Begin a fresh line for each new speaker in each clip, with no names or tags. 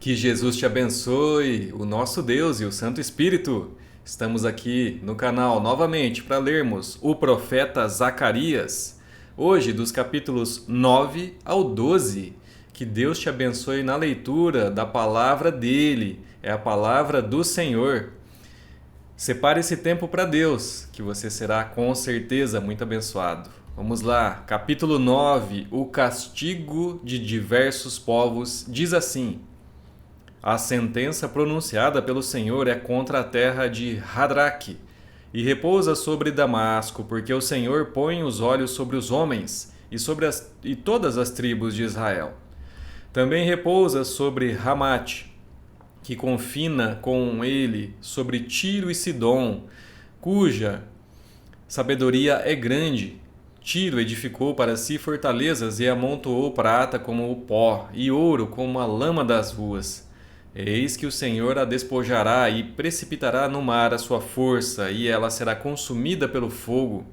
Que Jesus te abençoe, o nosso Deus e o Santo Espírito. Estamos aqui no canal novamente para lermos o profeta Zacarias, hoje dos capítulos 9 ao 12. Que Deus te abençoe na leitura da palavra dele, é a palavra do Senhor. Separe esse tempo para Deus, que você será com certeza muito abençoado. Vamos lá, capítulo 9, o castigo de diversos povos, diz assim: a sentença pronunciada pelo Senhor é contra a terra de Hadraque, e repousa sobre Damasco, porque o Senhor põe os olhos sobre os homens e todas as tribos de Israel. Também repousa sobre Ramate, que confina com ele sobre Tiro e Sidom, cuja sabedoria é grande. Tiro edificou para si fortalezas e amontoou prata como o pó e ouro como a lama das ruas. Eis que o Senhor a despojará e precipitará no mar a sua força, e ela será consumida pelo fogo.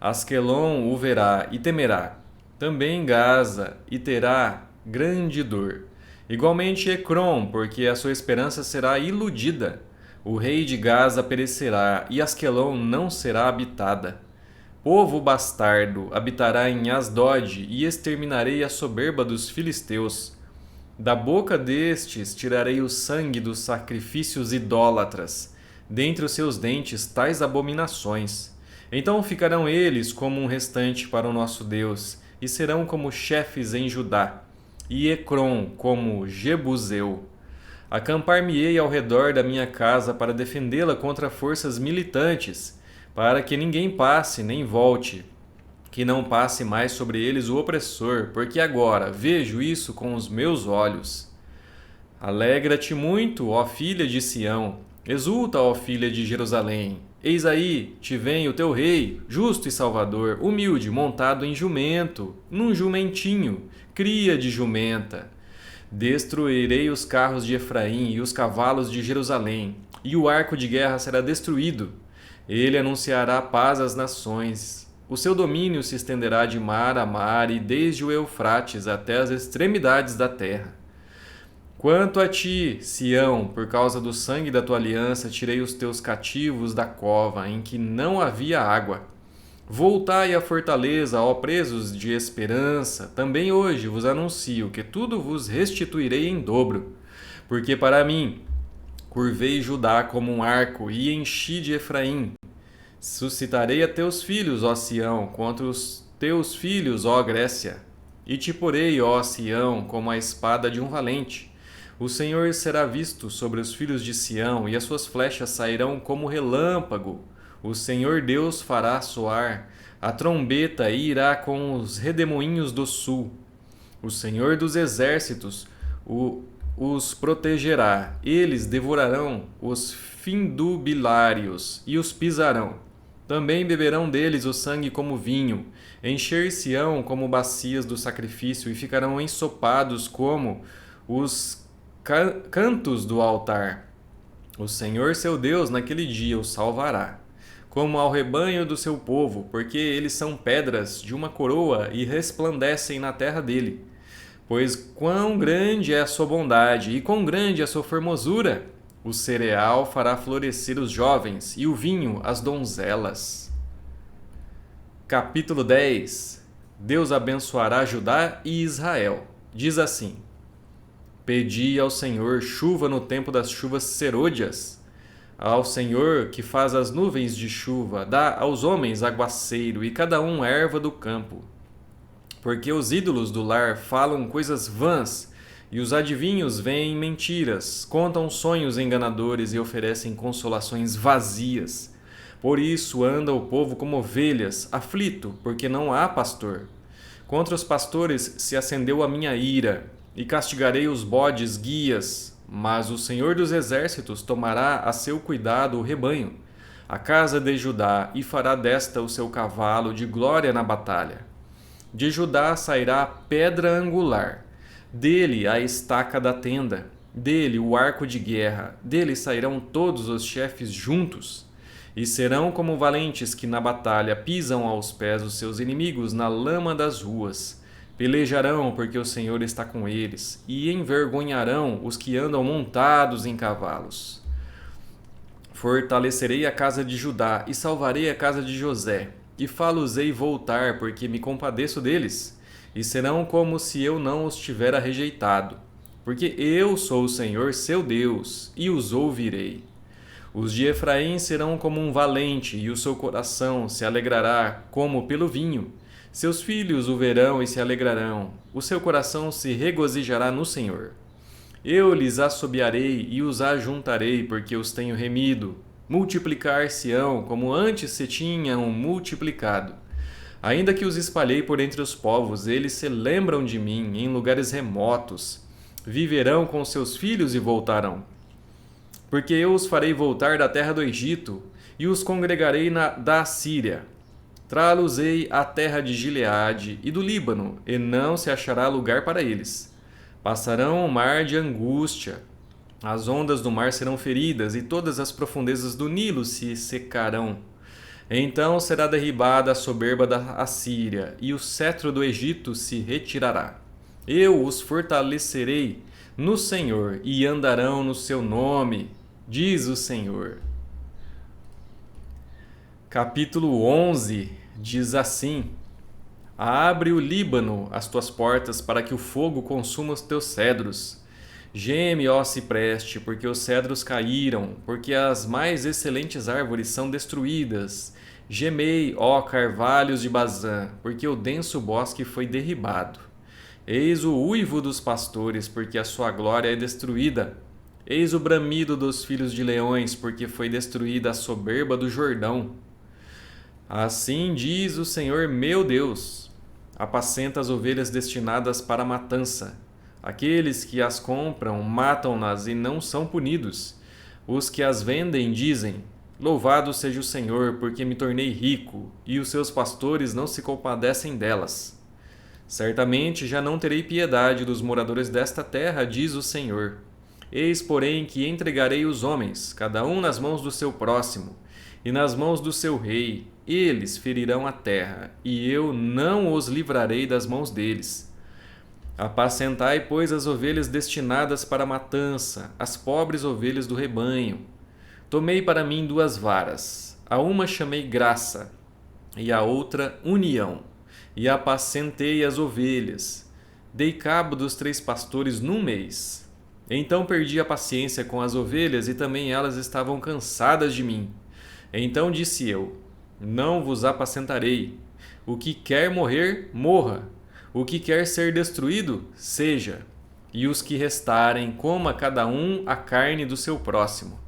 Asquelon o verá e temerá. Também Gaza, e terá grande dor. Igualmente Ecrom, porque a sua esperança será iludida. O rei de Gaza perecerá, e Asquelon não será habitada. Povo bastardo habitará em Asdod, e exterminarei a soberba dos filisteus. Da boca destes tirarei o sangue dos sacrifícios idólatras, dentre os seus dentes tais abominações. Então ficarão eles como um restante para o nosso Deus, e serão como chefes em Judá, e Ecrom como Jebuseu. Acampar-me-ei ao redor da minha casa para defendê-la contra forças militantes, para que ninguém passe nem volte, que não passe mais sobre eles o opressor, porque agora vejo isso com os meus olhos. Alegra-te muito, ó filha de Sião, exulta, ó filha de Jerusalém. Eis aí, te vem o teu rei, justo e salvador, humilde, montado em jumento, num jumentinho, cria de jumenta. Destruirei os carros de Efraim e os cavalos de Jerusalém, e o arco de guerra será destruído. Ele anunciará paz às nações. O seu domínio se estenderá de mar a mar e desde o Eufrates até as extremidades da terra. Quanto a ti, Sião, por causa do sangue da tua aliança, tirei os teus cativos da cova, em que não havia água. Voltai à fortaleza, ó presos de esperança. Também hoje vos anuncio que tudo vos restituirei em dobro. Porque para mim curvei Judá como um arco e enchi de Efraim. Suscitarei a teus filhos, ó Sião, contra os teus filhos, ó Grécia. E te porei, ó Sião, como a espada de um valente. O Senhor será visto sobre os filhos de Sião, e as suas flechas sairão como relâmpago. O Senhor Deus fará soar a trombeta e irá com os redemoinhos do sul. O Senhor dos exércitos os protegerá. Eles devorarão os findubilários e os pisarão. Também beberão deles o sangue como vinho, encher-se-ão como bacias do sacrifício e ficarão ensopados como os cantos do altar. O Senhor seu Deus naquele dia o salvará, como ao rebanho do seu povo, porque eles são pedras de uma coroa e resplandecem na terra dele. Pois quão grande é a sua bondade e quão grande é a sua formosura! O cereal fará florescer os jovens e o vinho as donzelas. Capítulo 10. Deus abençoará Judá e Israel. Diz assim: pedi ao Senhor chuva no tempo das chuvas serôdias. Ao Senhor que faz as nuvens de chuva, dá aos homens aguaceiro e cada um erva do campo. Porque os ídolos do lar falam coisas vãs, e os adivinhos veem mentiras, contam sonhos enganadores e oferecem consolações vazias. Por isso anda o povo como ovelhas, aflito, porque não há pastor. Contra os pastores se acendeu a minha ira, e castigarei os bodes guias, mas o Senhor dos exércitos tomará a seu cuidado o rebanho, a casa de Judá, e fará desta o seu cavalo de glória na batalha. De Judá sairá a pedra angular, dele a estaca da tenda, dele o arco de guerra, dele sairão todos os chefes juntos, e serão como valentes que na batalha pisam aos pés os seus inimigos na lama das ruas. Pelejarão, porque o Senhor está com eles, e envergonharão os que andam montados em cavalos. Fortalecerei a casa de Judá e salvarei a casa de José, e fá-los-ei voltar, porque me compadeço deles, e serão como se eu não os tivera rejeitado, porque eu sou o Senhor seu Deus, e os ouvirei. Os de Efraim serão como um valente, e o seu coração se alegrará como pelo vinho. Seus filhos o verão e se alegrarão, o seu coração se regozijará no Senhor. Eu lhes assobiarei e os ajuntarei, porque os tenho remido. Multiplicar-se-ão, como antes se tinham multiplicado. Ainda que os espalhei por entre os povos, eles se lembram de mim em lugares remotos. Viverão com seus filhos e voltarão. Porque eu os farei voltar da terra do Egito, e os congregarei da Assíria. Trá-los-ei à terra de Gileade e do Líbano, e não se achará lugar para eles. Passarão o mar de angústia, as ondas do mar serão feridas, e todas as profundezas do Nilo se secarão. Então será derribada a soberba da Assíria, e o cetro do Egito se retirará. Eu os fortalecerei no Senhor, e andarão no seu nome, diz o Senhor. Capítulo 11 diz assim: Abre o Líbano as tuas portas para que o fogo consuma os teus cedros. Geme, ó cipreste, porque os cedros caíram, porque as mais excelentes árvores são destruídas. Gemei, ó carvalhos de Bazã, porque o denso bosque foi derribado. Eis o uivo dos pastores, porque a sua glória é destruída. Eis o bramido dos filhos de leões, porque foi destruída a soberba do Jordão. Assim diz o Senhor meu Deus: apacenta as ovelhas destinadas para a matança. Aqueles que as compram matam-nas e não são punidos. Os que as vendem dizem: louvado seja o Senhor, porque me tornei rico, e os seus pastores não se compadecem delas. Certamente já não terei piedade dos moradores desta terra, diz o Senhor. Eis, porém, que entregarei os homens, cada um nas mãos do seu próximo, e nas mãos do seu rei. Eles ferirão a terra, e eu não os livrarei das mãos deles. Apacentai, pois, as ovelhas destinadas para a matança, as pobres ovelhas do rebanho. Tomei para mim 2 varas, a uma chamei graça, e a outra união, e apacentei as ovelhas. Dei cabo dos 3 pastores num mês. Então perdi a paciência com as ovelhas, e também elas estavam cansadas de mim. Então disse eu: não vos apacentarei. O que quer morrer, morra. O que quer ser destruído, seja. E os que restarem, coma cada um a carne do seu próximo.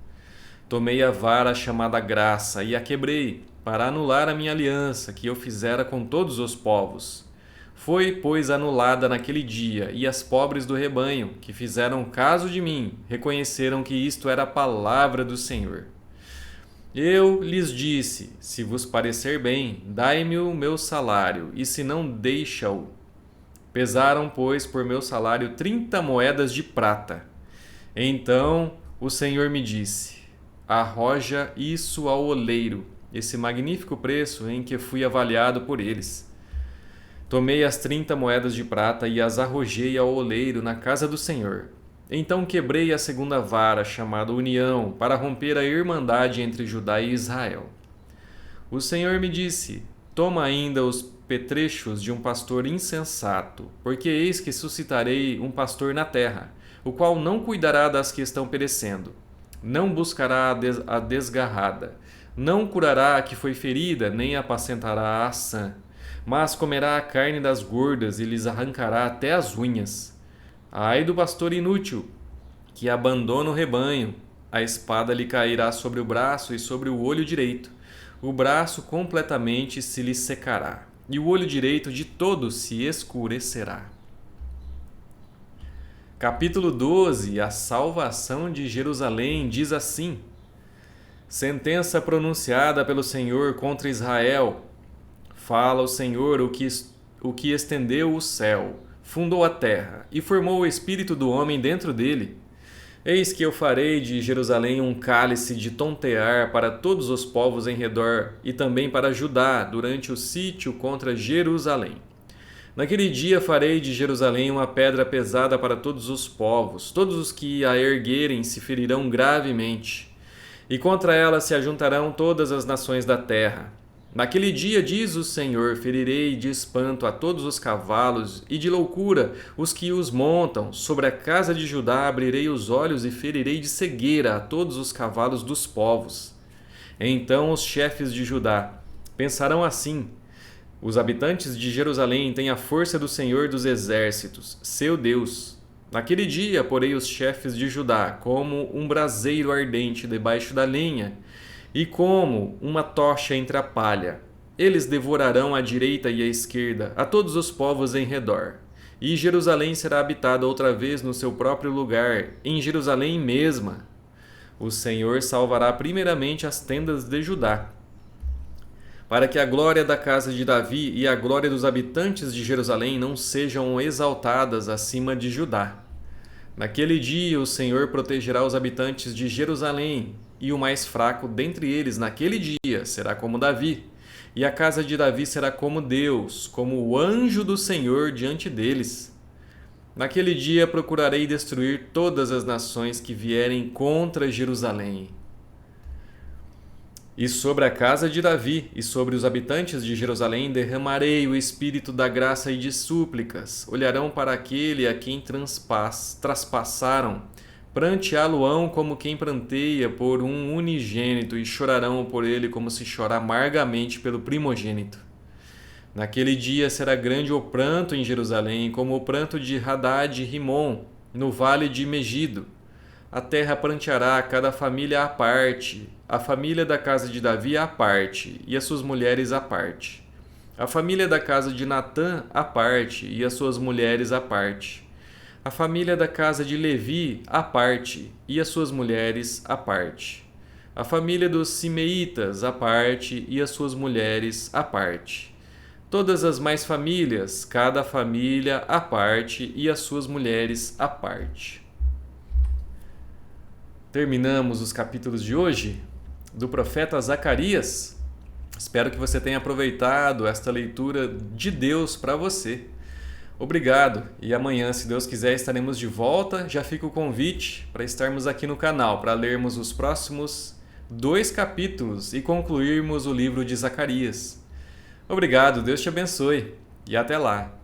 Tomei a vara chamada graça e a quebrei, para anular a minha aliança que eu fizera com todos os povos. Foi, pois, anulada naquele dia, e as pobres do rebanho, que fizeram caso de mim, reconheceram que isto era a palavra do Senhor. Eu lhes disse: se vos parecer bem, dai-me o meu salário, e se não, deixa-o. Pesaram, pois, por meu salário 30 moedas de prata. Então o Senhor me disse: arroja isso ao oleiro, esse magnífico preço em que fui avaliado por eles. Tomei as 30 moedas de prata e as arrojei ao oleiro na casa do Senhor. Então quebrei a 2ª vara, chamada União, para romper a irmandade entre Judá e Israel. O Senhor me disse: toma ainda os petrechos de um pastor insensato, porque eis que suscitarei um pastor na terra, o qual não cuidará das que estão perecendo, não buscará a desgarrada, não curará a que foi ferida, nem apacentará a sã, mas comerá a carne das gordas e lhes arrancará até as unhas. Ai do pastor inútil, que abandona o rebanho, a espada lhe cairá sobre o braço e sobre o olho direito. O braço completamente se lhe secará, e o olho direito de todo se escurecerá. Capítulo 12. A salvação de Jerusalém diz assim: sentença pronunciada pelo Senhor contra Israel. Fala o Senhor, o que estendeu o céu, fundou a terra e formou o espírito do homem dentro dele. Eis que eu farei de Jerusalém um cálice de tontear para todos os povos em redor, e também para Judá durante o sítio contra Jerusalém. Naquele dia farei de Jerusalém uma pedra pesada para todos os povos, todos os que a erguerem se ferirão gravemente, e contra ela se ajuntarão todas as nações da terra. Naquele dia, diz o Senhor, ferirei de espanto a todos os cavalos e de loucura os que os montam. Sobre a casa de Judá abrirei os olhos e ferirei de cegueira a todos os cavalos dos povos. Então os chefes de Judá pensarão assim: os habitantes de Jerusalém têm a força do Senhor dos exércitos, seu Deus. Naquele dia, porei os chefes de Judá como um braseiro ardente debaixo da lenha, e como uma tocha entre a palha. Eles devorarão à direita e à esquerda a todos os povos em redor. E Jerusalém será habitada outra vez no seu próprio lugar, em Jerusalém mesma. O Senhor salvará primeiramente as tendas de Judá, para que a glória da casa de Davi e a glória dos habitantes de Jerusalém não sejam exaltadas acima de Judá. Naquele dia o Senhor protegerá os habitantes de Jerusalém, e o mais fraco dentre eles naquele dia será como Davi, e a casa de Davi será como Deus, como o anjo do Senhor diante deles. Naquele dia procurarei destruir todas as nações que vierem contra Jerusalém. E sobre a casa de Davi e sobre os habitantes de Jerusalém derramarei o espírito da graça e de súplicas. Olharão para aquele a quem traspassaram, pranteá-lo-ão como quem pranteia por um unigênito, e chorarão por ele como se chora amargamente pelo primogênito. Naquele dia será grande o pranto em Jerusalém, como o pranto de Hadad e Rimom, no vale de Megido. A terra pranteará cada família à parte, a família da casa de Davi à parte, e as suas mulheres à parte. A família da casa de Natã à parte, e as suas mulheres à parte. A família da casa de Levi à parte, e as suas mulheres à parte. A família dos Simeitas à parte, e as suas mulheres à parte. Todas as mais famílias, cada família à parte, e as suas mulheres à parte. Terminamos os capítulos de hoje do profeta Zacarias. Espero que você tenha aproveitado esta leitura de Deus para você. Obrigado, e amanhã, se Deus quiser, estaremos de volta. Já fica o convite para estarmos aqui no canal, para lermos os próximos 2 capítulos e concluirmos o livro de Zacarias. Obrigado, Deus te abençoe e até lá!